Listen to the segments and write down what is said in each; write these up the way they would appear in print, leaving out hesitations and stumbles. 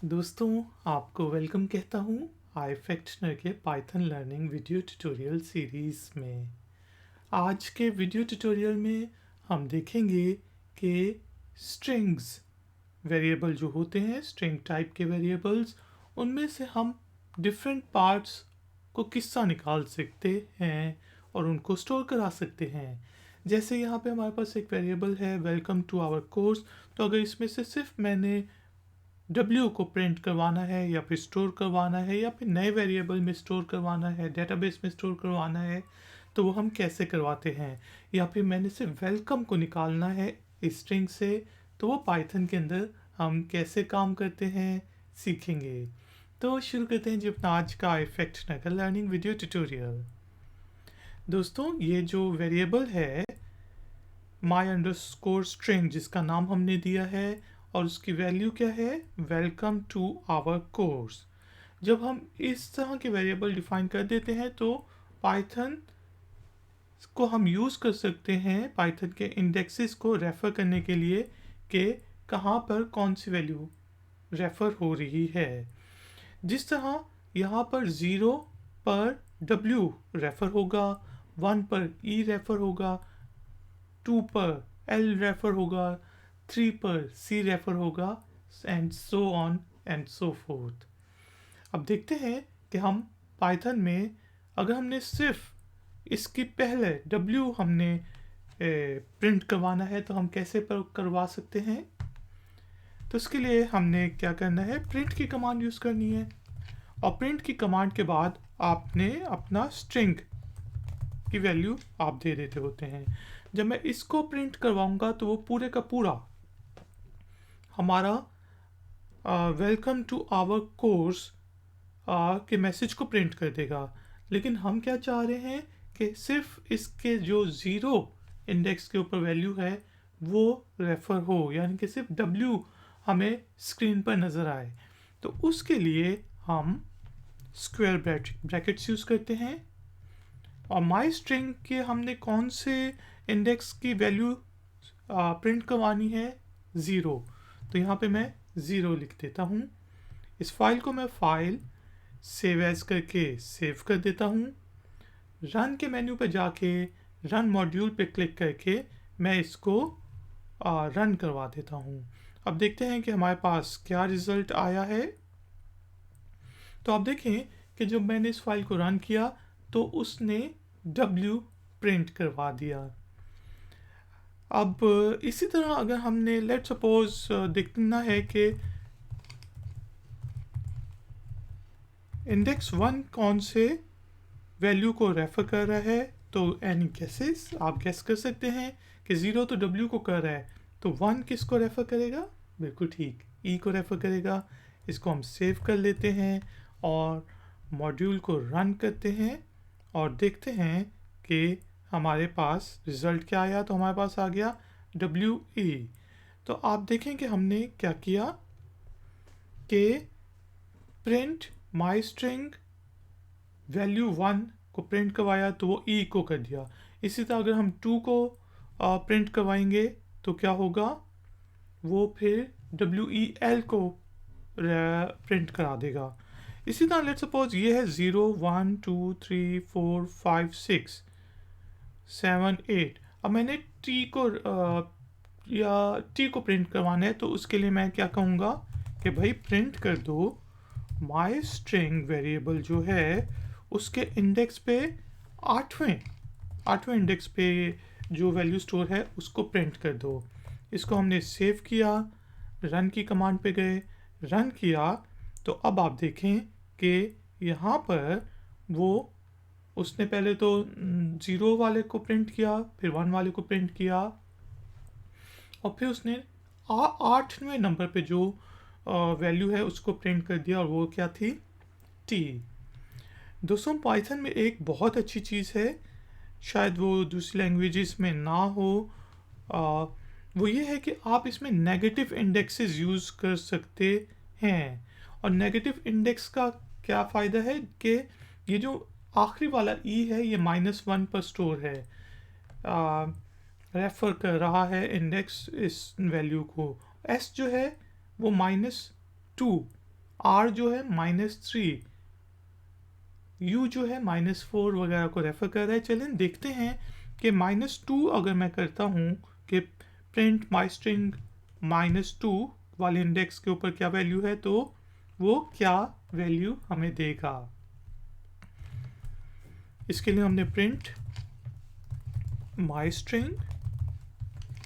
दोस्तों, आपको वेलकम कहता हूँ iFactioner के Python learning video tutorial series में। आज के वीडियो ट्यूटोरियल में हम देखेंगे कि स्ट्रिंग्स वेरिएबल जो होते हैं, स्ट्रिंग टाइप के वेरिएबल्स, उनमें से हम डिफरेंट पार्ट्स को किस्सा निकाल सकते हैं और उनको स्टोर करा सकते हैं। जैसे यहाँ पे हमारे पास एक वेरिएबल है वेलकम टू आवर कोर्स। तो अगर इसमें से सिर्फ मैंने W को प्रिंट करवाना है या फिर स्टोर करवाना है या फिर नए वेरिएबल में स्टोर करवाना है, डेटाबेस में स्टोर करवाना है, तो वो हम कैसे करवाते हैं। या फिर मैंने सिर्फ वेलकम को निकालना है स्ट्रिंग से, तो वो पाइथन के अंदर हम कैसे काम करते हैं सीखेंगे। तो शुरू करते हैं जी अपना आज का iFactioner का लर्निंग वीडियो ट्यूटोरियल। दोस्तों, ये जो वेरिएबल है my_string जिसका नाम हमने दिया है और उसकी वैल्यू क्या है, वेलकम टू आवर कोर्स। जब हम इस तरह के वेरिएबल डिफाइन कर देते हैं तो पाइथन को हम यूज़ कर सकते हैं पाइथन के इंडेक्सेस को रेफ़र करने के लिए कि कहाँ पर कौन सी वैल्यू रेफ़र हो रही है। जिस तरह यहाँ पर 0 पर W रेफ़र होगा, 1 पर E रेफ़र होगा, 2 पर L रेफ़र होगा, 3 पर C रेफ़र होगा, and so on and so fourth. अब देखते हैं कि हम पाइथन में अगर हमने सिर्फ इसकी पहले W हमने प्रिंट करवाना है तो हम कैसे करवा सकते हैं। तो इसके लिए हमने क्या करना है, प्रिंट की कमांड यूज़ करनी है। और प्रिंट की कमांड के बाद आपने अपना स्ट्रिंग की वैल्यू आप दे देते होते हैं। जब मैं इसको प्रिंट करवाऊंगा तो वो पूरे का पूरा हमारा वेलकम टू आवर कोर्स के मैसेज को प्रिंट कर देगा। लेकिन हम क्या चाह रहे हैं कि सिर्फ इसके जो 0 इंडेक्स के ऊपर वैल्यू है वो रेफ़र हो, यानी कि सिर्फ W हमें स्क्रीन पर नज़र आए। तो उसके लिए हम स्क्वायर ब्रैकेट्स यूज़ करते हैं। और माई स्ट्रिंग के हमने कौन से इंडेक्स की वैल्यू प्रिंट करवानी है, 0। तो यहाँ पे मैं 0 लिख देता हूँ। इस फाइल को मैं फाइल सेव एज करके सेव कर देता हूँ। रन के मेन्यू पे जाके रन मॉड्यूल पे क्लिक करके मैं इसको रन करवा देता हूँ। अब देखते हैं कि हमारे पास क्या रिज़ल्ट आया है। तो आप देखें कि जब मैंने इस फाइल को रन किया तो उसने W प्रिंट करवा दिया। अब इसी तरह अगर हमने लेट सपोज देखना है कि इंडेक्स 1 कौन से वैल्यू को रेफ़र कर रहा है, तो एनी गेसेस, आप गेस कर सकते हैं कि 0 तो W को कर रहा है, तो 1 किसको रेफ़र करेगा, बिल्कुल ठीक, E को रेफ़र करेगा। इसको हम सेव कर लेते हैं और मॉड्यूल को रन करते हैं और देखते हैं कि हमारे पास रिज़ल्ट क्या आया। तो हमारे पास आ गया WE। तो आप देखें कि हमने क्या किया कि प्रिंट माई स्ट्रिंग वैल्यू 1 को प्रिंट करवाया तो वो E को कर दिया। इसी तरह अगर हम 2 को प्रिंट करवाएंगे तो क्या होगा, वो फिर WEL को प्रिंट करा देगा। इसी तरह लेट सपोज ये है 0 1 2 3 4 5 6 7 8। अब मैंने T को प्रिंट करवाना है तो उसके लिए मैं क्या कहूँगा कि भाई प्रिंट कर दो माई स्ट्रिंग वेरिएबल जो है उसके इंडेक्स पे 8वें इंडेक्स पे जो वैल्यू स्टोर है उसको प्रिंट कर दो। इसको हमने सेव किया, रन की कमांड पे गए, रन किया, तो अब आप देखें कि यहाँ पर वो उसने पहले तो 0 वाले को प्रिंट किया, फिर 1 वाले को प्रिंट किया और फिर उसने 8वें नंबर पे जो वैल्यू है उसको प्रिंट कर दिया और वो क्या थी, T। दोस्तों, पाइथन में एक बहुत अच्छी चीज़ है, शायद वो दूसरी लैंग्वेजेस में ना हो, वो ये है कि आप इसमें नेगेटिव इंडेक्सेस यूज़ कर सकते हैं। और नेगेटिव इंडेक्स का क्या फ़ायदा है कि ये जो आखिरी वाला E है ये -1 पर स्टोर है, रेफ़र कर रहा है इंडेक्स इस वैल्यू को। S जो है वो -2 आर जो है -3, यू जो है -4 वगैरह को रेफर कर रहा है। चलें देखते हैं कि -2 अगर मैं करता हूँ कि प्रिंट माई स्ट्रिंग -2 वाले इंडेक्स के ऊपर क्या वैल्यू है, तो वो क्या वैल्यू हमें देगा। इसके लिए हमने प्रिंट माई स्ट्रिंग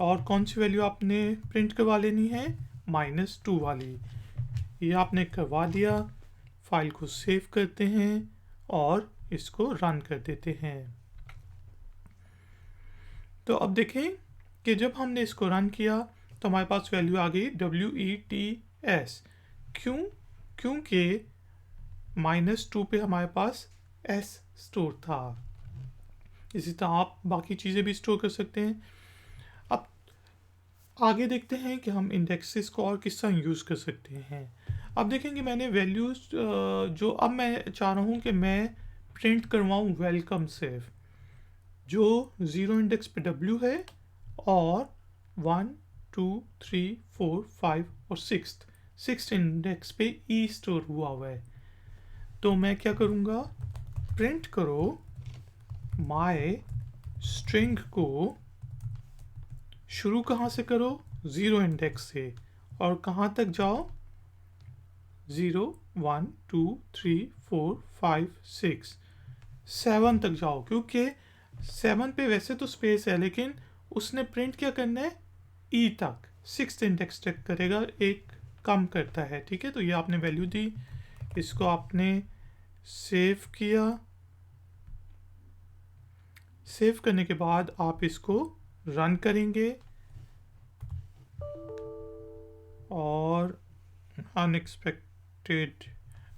और कौन सी वैल्यू आपने प्रिंट करवा लेनी है, -2 वाली। ये आपने करवा दिया। फाइल को सेव करते हैं और इसको रन कर देते हैं। तो अब देखें कि जब हमने इसको रन किया तो हमारे पास वैल्यू आ गई WETS। क्योंकि -2 पे हमारे पास S स्टोर था। इसी तरह आप बाकी चीज़ें भी स्टोर कर सकते हैं। अब आगे देखते हैं कि हम इंडेक्सेस को और किस तरह यूज़ कर सकते हैं। अब देखेंगे मैंने वैल्यूज़ जो अब मैं चाह रहा हूँ कि मैं प्रिंट करवाऊँ वेलकम सेव, जो 0 इंडेक्स पे W है और 1 2 3 4 5 और 6 इंडेक्स पे E स्टोर हुआ है। तो मैं क्या करूँगा, प्रिंट करो माय स्ट्रिंग को शुरू कहाँ से करो, 0 इंडेक्स से, और कहाँ तक जाओ, 0 1 2 3 4 5 6 7 तक जाओ। क्योंकि 7 पे वैसे तो स्पेस है, लेकिन उसने प्रिंट क्या करना है, ई तक, 6 इंडेक्स तक करेगा, एक कम करता है। ठीक है, तो ये आपने वैल्यू दी, इसको आपने सेव किया। सेव करने के बाद आप इसको रन करेंगे और अनएक्सपेक्टेड,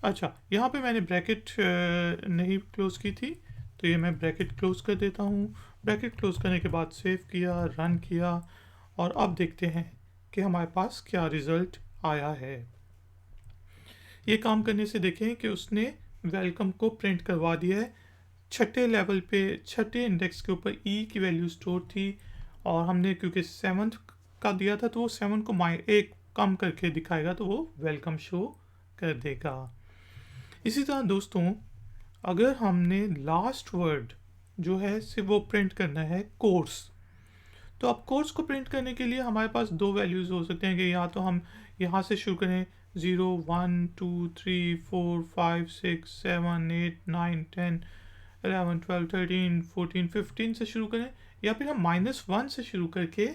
अच्छा यहाँ पे मैंने ब्रैकेट नहीं क्लोज की थी, तो ये मैं ब्रैकेट क्लोज कर देता हूँ। ब्रैकेट क्लोज करने के बाद सेव किया, रन किया, और अब देखते हैं कि हमारे पास क्या रिज़ल्ट आया है। ये काम करने से देखें कि उसने वेलकम को प्रिंट करवा दिया है। छठे लेवल पे, छठे इंडेक्स के ऊपर ई की वैल्यू स्टोर थी, और हमने क्योंकि 7 का दिया था तो वो 7 को एक कम करके दिखाएगा, तो वो वेलकम शो कर देगा। इसी तरह दोस्तों, अगर हमने लास्ट वर्ड जो है सिर्फ वो प्रिंट करना है कोर्स, तो अब कोर्स को प्रिंट करने के लिए हमारे पास दो वैल्यूज़ हो सकते हैं कि या तो हम यहाँ से शुरू करें 0 1 2 3 4 5 6 7 8 9 10 11 12 13 14 15 से शुरू करें, या फिर हम -1 से शुरू करके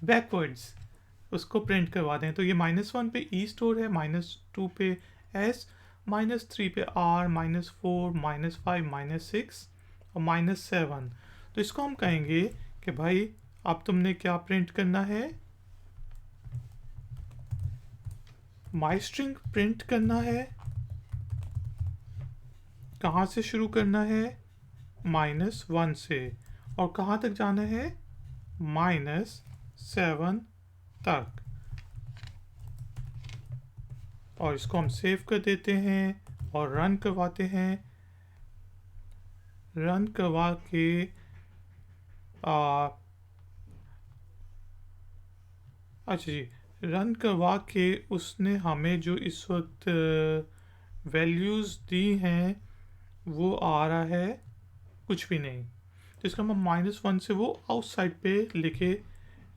बैकवर्ड्स उसको प्रिंट करवा दें। तो ये -1 पे ई स्टोर है, -2 पे एस, -3 पे आर, -4 -5 -6 और -7। तो इसको हम कहेंगे कि भाई अब तुमने क्या प्रिंट करना है, माई स्ट्रिंग प्रिंट करना है। कहाँ से शुरू करना है, -1 से, और कहाँ तक जाना है, -7 तक। और इसको हम सेव कर देते हैं और रन करवाते हैं। रन करवा के अच्छा जी, रन करवा के उसने हमें जो इस वक्त वैल्यूज़ दी हैं वो आ रहा है कुछ भी नहीं। तो इसका मतलब -1 से वो आउटसाइड पे लेके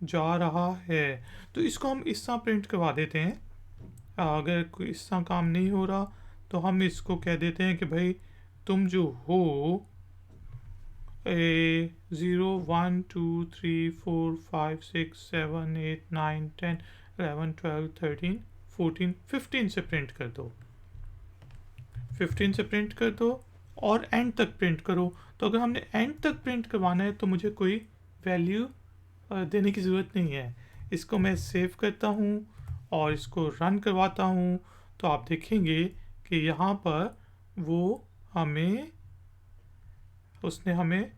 जा रहा है। तो इसको हम इस तरह प्रिंट करवा देते हैं। अगर कोई इस तरह काम नहीं हो रहा तो हम इसको कह देते हैं कि भाई तुम जो हो 0 1 2 3 4 5 6 7 8 9 10 11 12 13 14 15 से प्रिंट कर दो, 15 से प्रिंट कर दो और एंड तक प्रिंट करो। तो अगर हमने एंड तक प्रिंट करवाना है तो मुझे कोई वैल्यू देने की ज़रूरत नहीं है। इसको मैं सेव करता हूँ और इसको रन करवाता हूँ, तो आप देखेंगे कि यहाँ पर वो उसने हमें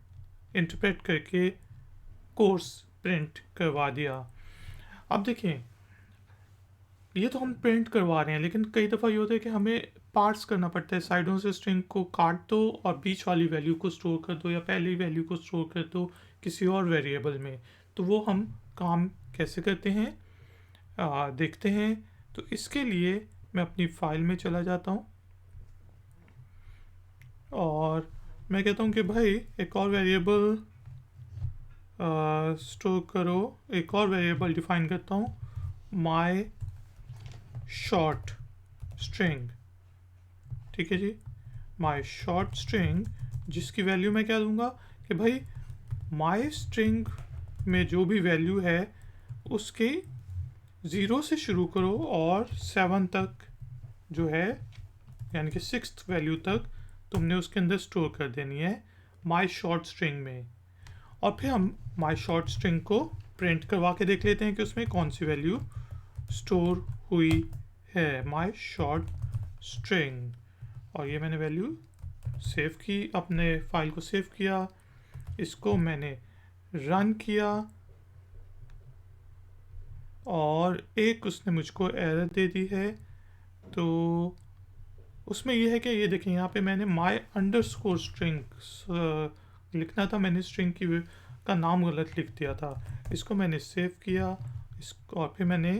इंटरप्रेट करके कोर्स प्रिंट करवा दिया। अब देखें, ये तो हम प्रिंट करवा रहे हैं, लेकिन कई दफ़ा ये होता है कि हमें पार्ट्स करना पड़ता है। साइडों से स्ट्रिंग को काट दो और बीच वाली वैल्यू को स्टोर कर दो, या पहली वैल्यू को स्टोर कर दो किसी और वेरिएबल में। तो वो हम काम कैसे करते हैं देखते हैं। तो इसके लिए मैं अपनी फाइल में चला जाता हूँ और मैं कहता हूँ कि भाई एक और वेरिएबल स्टोर करो, एक और वेरिएबल डिफाइन करता हूँ माई शॉर्ट स्ट्रिंग। ठीक है जी, माई शॉर्ट स्ट्रिंग, जिसकी वैल्यू मैं क्या दूंगा कि भाई माई स्ट्रिंग में जो भी वैल्यू है उसके 0 से शुरू करो और 7 तक जो है, यानी कि 6th वैल्यू तक तुमने उसके अंदर स्टोर कर देनी है माई शॉर्ट स्ट्रिंग में। और फिर हम माई शॉर्ट स्ट्रिंग को प्रिंट करवा के देख लेते हैं कि उसमें कौन सी वैल्यू स्टोर हुई है, माई शॉर्ट स्ट्रिंग। और ये मैंने वैल्यू सेव की, अपने फाइल को सेव किया, इसको मैंने रन किया और एक उसने मुझको एरर दे दी है। तो उसमें यह है कि ये देखें यहाँ पे मैंने माई अंडरस्कोर स्ट्रिंग लिखना था, मैंने स्ट्रिंग की का नाम गलत लिख दिया था। इसको मैंने सेव किया, इसको और फिर मैंने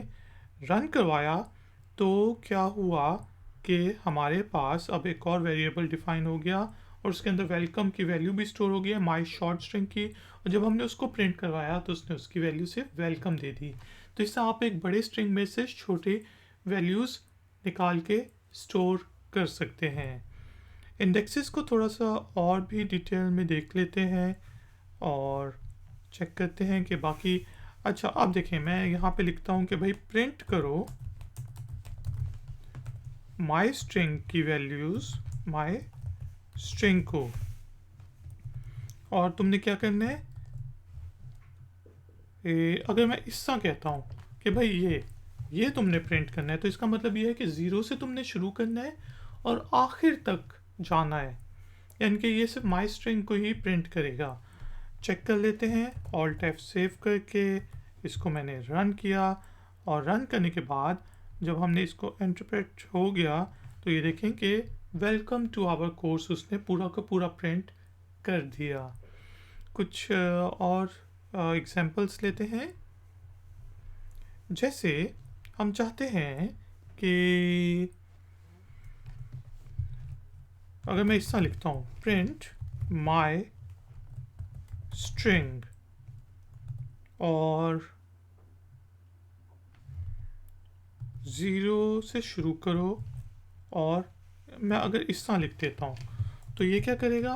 रन करवाया। तो क्या हुआ कि हमारे पास अब एक और वेरिएबल डिफाइन हो गया और उसके अंदर वेलकम की वैल्यू भी स्टोर हो गई है माई शॉर्ट स्ट्रिंग की। और जब हमने उसको प्रिंट करवाया तो उसने उसकी वैल्यू से वेलकम दे दी। तो इससे आप एक बड़े स्ट्रिंग में से छोटे वैल्यूज़ निकाल के स्टोर कर सकते हैं। इंडेक्सेस को थोड़ा सा और भी डिटेल में देख लेते हैं और चेक करते हैं कि बाकी। अच्छा, अब देखें मैं यहाँ पे लिखता हूँ कि भाई प्रिंट करो माई स्ट्रिंग की वैल्यूज़, माई स्ट्रिंग को, और तुमने क्या करना है, अगर मैं इस तरह कहता हूँ कि भाई ये तुमने प्रिंट करना है, तो इसका मतलब ये है कि 0 से तुमने शुरू करना है और आखिर तक जाना है, यानी कि ये सिर्फ माई स्ट्रिंग को ही प्रिंट करेगा। चेक कर लेते हैं, ऑल्ट F सेव करके इसको मैंने रन किया और रन करने के बाद जब हमने इसको इंटरप्रेट हो गया तो ये देखें कि वेलकम टू आवर कोर्स उसने पूरा का पूरा प्रिंट कर दिया। कुछ और एग्जांपल्स लेते हैं। जैसे हम चाहते हैं कि अगर मैं इस तरह लिखता हूँ प्रिंट माई स्ट्रिंग और 0 से शुरू करो, और मैं अगर इस तरह लिख देता हूँ तो ये क्या करेगा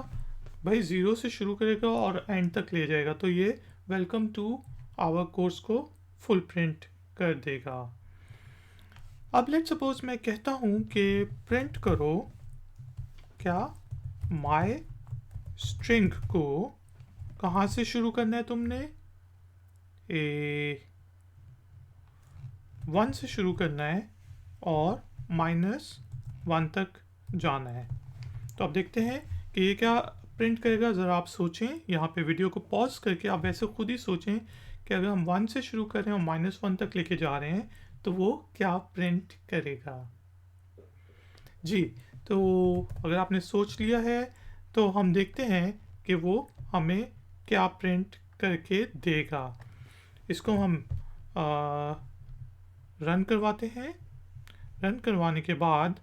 भाई, 0 से शुरू करेगा और एंड तक ले जाएगा। तो ये वेलकम टू आवर कोर्स को फुल प्रिंट कर देगा। अब लेट सपोज मैं कहता हूँ कि प्रिंट करो क्या माई स्ट्रिंग को कहाँ से शुरू करना है, तुमने 1 से शुरू करना है और -1 तक जाना है। तो अब देखते हैं कि ये क्या प्रिंट करेगा। ज़रा आप सोचें, यहाँ पे वीडियो को पॉज करके आप वैसे खुद ही सोचें कि अगर हम 1 से शुरू कर रहे हैं और -1 तक लेके जा रहे हैं तो वो क्या प्रिंट करेगा जी। तो अगर आपने सोच लिया है तो हम देखते हैं कि वो हमें क्या प्रिंट करके देगा। इसको हम रन करवाते हैं। रन करवाने के बाद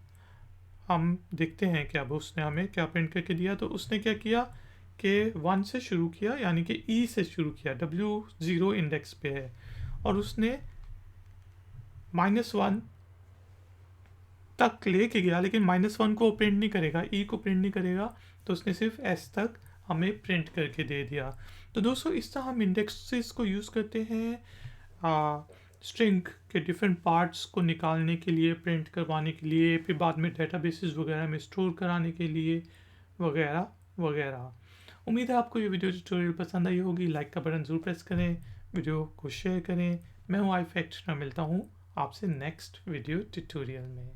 हम देखते हैं कि अब उसने हमें क्या प्रिंट करके दिया। तो उसने क्या किया कि 1 से शुरू किया, यानी कि E से शुरू किया, W0 इंडेक्स पे है, और उसने -1 तक लेके गया, लेकिन -1 को प्रिंट नहीं करेगा, E को प्रिंट नहीं करेगा, तो उसने सिर्फ S तक हमें प्रिंट करके दे दिया। तो दोस्तों इस तरह हम इंडेक्सेस को यूज़ करते हैं स्ट्रिंग के डिफरेंट पार्ट्स को निकालने के लिए, प्रिंट करवाने के लिए, फिर बाद में डेटाबेसेस वगैरह में स्टोर कराने के लिए, वगैरह वगैरह। उम्मीद है आपको ये वीडियो ट्यूटोरियल पसंद आई होगी। लाइक का बटन ज़रूर प्रेस करें, वीडियो को शेयर करें। मैं हूँ आई फैक्ट, मिलता हूँ आपसे नेक्स्ट वीडियो ट्यूटोरियल में।